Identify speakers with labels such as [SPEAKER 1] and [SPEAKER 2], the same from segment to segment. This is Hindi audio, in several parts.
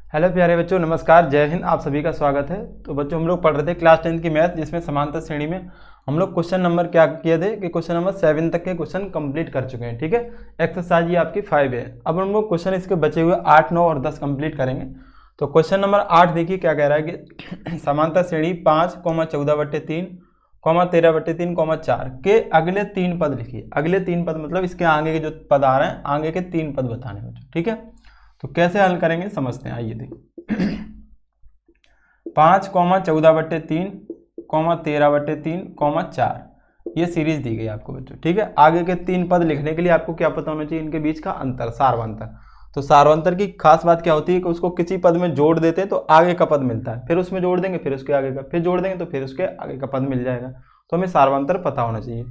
[SPEAKER 1] हेलो प्यारे बच्चों, नमस्कार, जय हिंद। आप सभी का स्वागत है। तो बच्चों, हम लोग पढ़ रहे थे क्लास 10 की मैथ, जिसमें समांतर श्रेणी में हम लोग क्वेश्चन नंबर क्या किए थे कि क्वेश्चन नंबर 7 तक के क्वेश्चन कंप्लीट कर चुके हैं। ठीक है, एक्सरसाइज ये आपकी 5 है। अब हम लोग क्वेश्चन इसके बचे हुए 8, 9 और 10 कंप्लीट करेंगे। तो क्वेश्चन नंबर 8 देखिए क्या कह रहा है कि समांतर श्रेणी 5, 14/3, 13/3, 4 के अगले 3 पद लिखिए। अगले 3 पद मतलब इसके आगे के जो पद आ रहे हैं, आगे के 3 पद बताने बच्चों। ठीक है, तो कैसे हल करेंगे समझते हैं। आइए देखिए 5, 14/3, 13/3, 4 ये सीरीज दी गई आपको बच्चों। ठीक है, आगे के 3 पद लिखने के लिए आपको क्या पता होना चाहिए, इनके बीच का अंतर, सार्वंतर। तो सार्वंतर की खास बात क्या होती है कि उसको किसी पद में जोड़ देते हैं तो आगे का पद मिलता है, फिर उसमें जोड़ देंगे, फिर उसके आगे का, फिर जोड़ देंगे तो फिर उसके आगे का पद मिल जाएगा। तो हमें सार्वंतर पता होना चाहिए।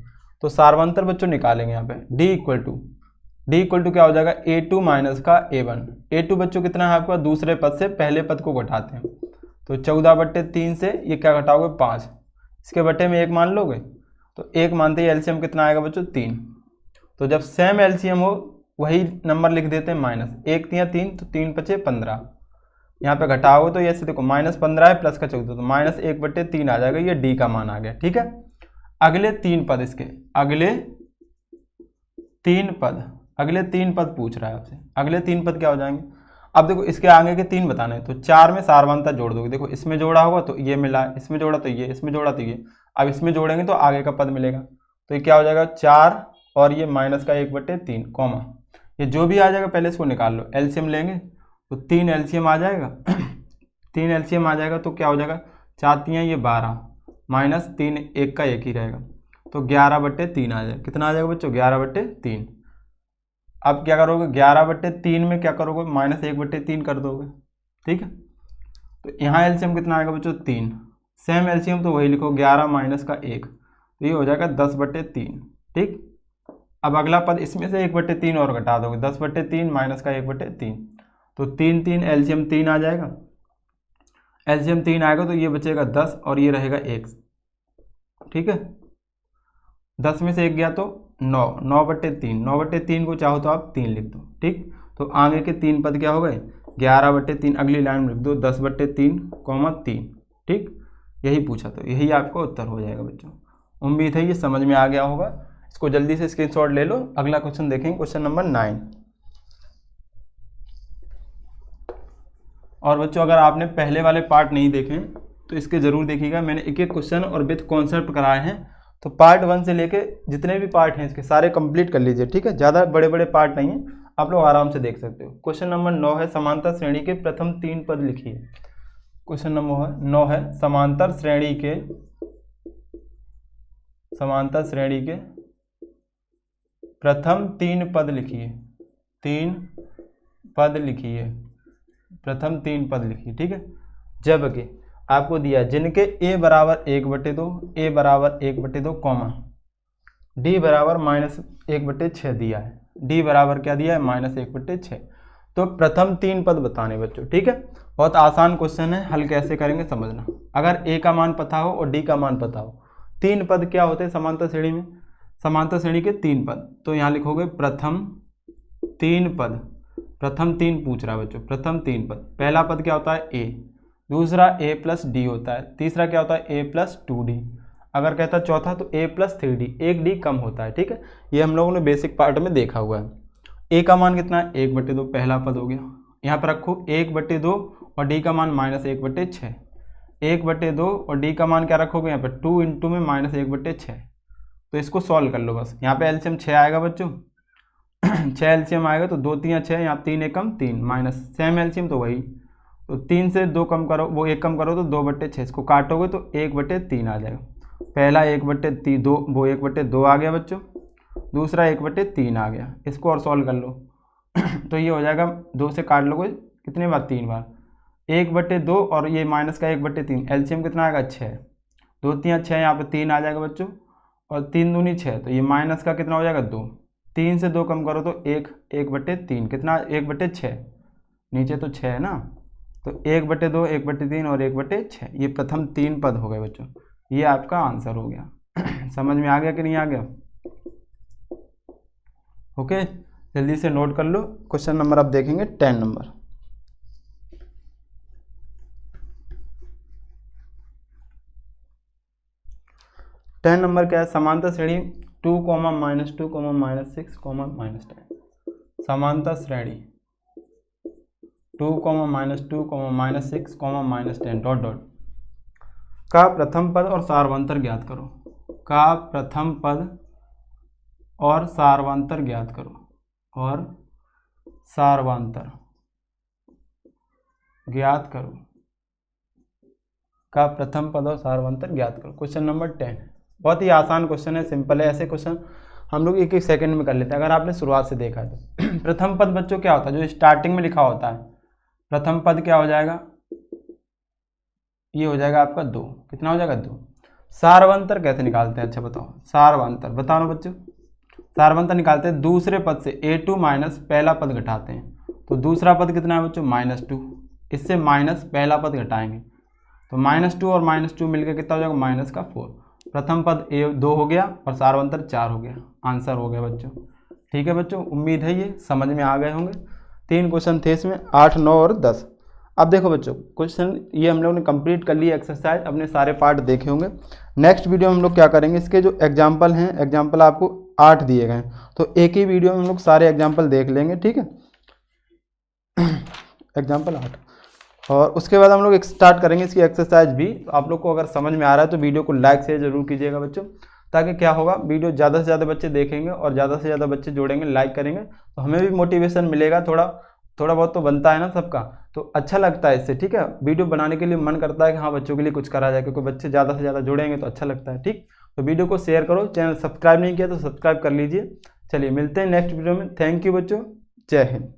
[SPEAKER 1] तो सार्वंतर बच्चों निकालेंगे यहाँ पे डी इक्वल टू क्या हो जाएगा, A2 माइनस का A1। A2 बच्चों कितना है आपका, दूसरे पद से पहले पद को घटाते हैं। तो 14/3 से ये क्या घटाओगे 5, इसके बटे में 1 मान लोगे। तो 1 मानते ही एलसीएम कितना आएगा बच्चों, 3। तो जब सेम एलसीएम हो वही नंबर लिख देते हैं माइनस, 1 3 3 तो 3 5 15। यहाँ पे घटाओगे तो ऐसे देखो -15 है प्लस का 14, तो -1/3 आ जाएगा। ये डी का मान आ गया। ठीक है, अगले 3 पद, इसके अगले तीन पद पूछ रहा है आपसे। अगले 3 पद क्या हो जाएंगे, अब देखो इसके आगे के 3 बताने हैं। तो 4 में सार्वंतर जोड़ दोगे। देखो इसमें जोड़ा होगा तो ये मिला, इसमें जोड़ा तो ये, इसमें जोड़ा तो ये। अब इसमें जोड़ेंगे तो आगे का पद मिलेगा। तो ये क्या हो जाएगा, 4 और ये माइनस का 1/3 कॉमा, ये जो भी आ जाएगा पहले इसको निकाल लो। एलसीएम लेंगे तो 3 एलसीएम आ जाएगा 3 एलसीएम आ जाएगा तो क्या हो जाएगा, 4 3 ये 12 माइनस 3 1 का 1 ही रहेगा। तो 11/3 आ जाएगा। कितना आ जाएगा बच्चों, 11/3। अब क्या करोगे, 11/3 में क्या करोगे, -1/3 कर दोगे। ठीक है, तो यहाँ एलसीएम कितना आएगा बच्चों, 3। सेम एलसीएम तो वही लिखो, 11 माइनस का 1, तो ये हो जाएगा 10/3। ठीक, अब अगला पद इसमें से 1/3 और घटा दोगे, 10/3 माइनस का 1/3, तो 3 3 एलसीएम 3 आ जाएगा। एलसीएम 3 आएगा तो ये बचेगा 10 और ये रहेगा 1। ठीक है, 10 में से 1 गया तो 9, 9/3, 9/3 को चाहो तो आप 3 लिख दो। ठीक, तो आगे के 3 पद क्या हो गए, 11/3। अगली लाइन में लिख दो 10/3, 3। ठीक, यही पूछा, तो यही आपका उत्तर हो जाएगा बच्चों। उम्मीद है ये समझ में आ गया होगा। इसको जल्दी से स्क्रीनशॉट ले लो। अगला क्वेश्चन देखेंगे, क्वेश्चन नंबर 9। और बच्चों अगर आपने पहले वाले पार्ट नहीं देखे तो इसके जरूर देखिएगा। मैंने एक एक क्वेश्चन और विथ कॉन्सेप्ट कराए हैं। तो पार्ट 1 से लेके जितने भी पार्ट हैं इसके सारे कंप्लीट कर लीजिए। ठीक है, ज़्यादा बड़े बड़े पार्ट नहीं है, आप लोग आराम से देख सकते हो। क्वेश्चन नंबर 9 है, समांतर श्रेणी के प्रथम 3 पद लिखिए। क्वेश्चन नंबर 9 है, समांतर श्रेणी के प्रथम 3 पद लिखिए। 3 पद लिखिए, प्रथम 3 पद लिखिए। ठीक है, जबकि आपको दिया जिनके a बराबर 1/2, a बराबर 1/2 कॉमा d बराबर -1/6 दिया है। d बराबर क्या दिया है, -1/6। तो प्रथम 3 पद बताने बच्चों। ठीक है, बहुत आसान क्वेश्चन है, हल कैसे करेंगे समझना। अगर a का मान पता हो और d का मान पता हो, 3 पद क्या होते हैं समांतर श्रेणी में, समांतर श्रेणी के 3 पद। तो यहाँ लिखोगे प्रथम 3 पद। प्रथम 3 पूछ रहा है बच्चों, प्रथम 3 पद। पहला पद क्या होता है a, दूसरा a प्लस डी होता है, तीसरा क्या होता है a प्लस 2d। अगर कहता है चौथा तो a प्लस 3d, एक d कम होता है। ठीक है, ये हम लोगों ने बेसिक पार्ट में देखा हुआ है। a का मान कितना है, 1/2, पहला पद हो गया। यहाँ पर रखो 1/2 और d का मान -1/6। 1/2 और d का मान क्या रखोगे यहाँ पर, 2 इंटू में -1/6। तो इसको सॉल्व कर लो बस। यहाँ पे एलसीएम 6 आएगा बच्चों 6 एलसीएम आएगा तो 2 3 6, यहाँ 3 एकम 3 माइनस सेम एलसीएम तो वही। तो 3 से 2 कम करो, वो 1 कम करो तो 2/6, इसको काटोगे तो 1/3 आ जाएगा। पहला 1/2, वो 1/2 आ गया बच्चों, दूसरा 1/3 आ गया। इसको और सॉल्व कर लो तो ये हो जाएगा, 2 से काट लोगे कितने बार, 3 बार, 1/2 और ये माइनस का 1/3, एलसीएम कितना आएगा 6, 2 3 6, यहाँ पे 3 आ जाएगा बच्चों, और 3 दूनी 6, तो ये माइनस का कितना हो जाएगा 2, 3 से 2 कम करो तो 1/3 कितना, 1/6, नीचे तो 6 है ना, तो 1/2, 1/3 और 1/6, ये प्रथम 3 पद हो गए बच्चों। ये आपका आंसर हो गया समझ में आ गया कि नहीं आ गया। ओके, जल्दी से नोट कर लो। क्वेश्चन नंबर अब देखेंगे 10 नंबर। 10 नंबर क्या है, समांतर श्रेणी 2, -2, -6, -10। समांतर श्रेणी 2, -2, -6, -10 डॉट डॉट का प्रथम पद और सार्वंतर ज्ञात करो। का प्रथम पद और सार्वंतर ज्ञात करो, और सार्वंतर ज्ञात करो। का प्रथम पद और सार्वंतर ज्ञात करो। क्वेश्चन नंबर 10 बहुत ही आसान क्वेश्चन है, सिंपल है। ऐसे क्वेश्चन हम लोग एक एक सेकंड में कर लेते हैं अगर आपने शुरुआत से देखा है तो। प्रथम पद बच्चों क्या होता है, जो स्टार्टिंग में लिखा होता है। प्रथम पद क्या हो जाएगा, ये हो जाएगा आपका 2। कितना हो जाएगा, 2। सार्वंतर कैसे निकालते हैं, अच्छा बताओ। सार्वंतर बताओ ना बच्चों। सार्वंतर निकालते हैं दूसरे पद से a2 माइनस पहला पद घटाते हैं। तो दूसरा पद कितना है बच्चों, -2। इससे माइनस पहला पद घटाएंगे तो -2 और -2 मिलकर कितना हो जाएगा, -4। प्रथम पद 2 हो गया और सार्वंतर 4 हो गया। आंसर हो गया बच्चों। ठीक है बच्चों, उम्मीद है ये समझ में आ गए होंगे। 3 क्वेश्चन थे इसमें, 8, 9 और 10। अब देखो बच्चों, क्वेश्चन ये हम लोग ने कंप्लीट कर लिया एक्सरसाइज, अपने सारे पार्ट देखे होंगे। नेक्स्ट वीडियो में हम लोग क्या करेंगे, इसके जो एग्जाम्पल हैं, एग्जाम्पल आपको 8 दिए गए हैं, तो एक ही वीडियो में हम लोग सारे एग्जाम्पल देख लेंगे। ठीक है, एग्जाम्पल 8, और उसके बाद हम लोग स्टार्ट करेंगे इसकी एक्सरसाइज भी। आप लोग को अगर समझ में आ रहा है तो वीडियो को लाइक शेयर जरूर कीजिएगा बच्चों, ताकि क्या होगा, वीडियो ज़्यादा से ज़्यादा बच्चे देखेंगे और ज़्यादा से ज़्यादा बच्चे जोड़ेंगे, लाइक करेंगे तो हमें भी मोटिवेशन मिलेगा। थोड़ा बहुत तो बनता है ना सबका, तो अच्छा लगता है इससे। ठीक है, वीडियो बनाने के लिए मन करता है कि हाँ बच्चों के लिए कुछ करा जाए, क्योंकि बच्चे ज़्यादा से ज़्यादा जुड़ेंगे तो अच्छा लगता है। ठीक, तो वीडियो को शेयर करो, चैनल सब्सक्राइब नहीं किया तो सब्सक्राइब कर लीजिए। चलिए मिलते हैं नेक्स्ट वीडियो में। थैंक यू बच्चों, जय हिंद।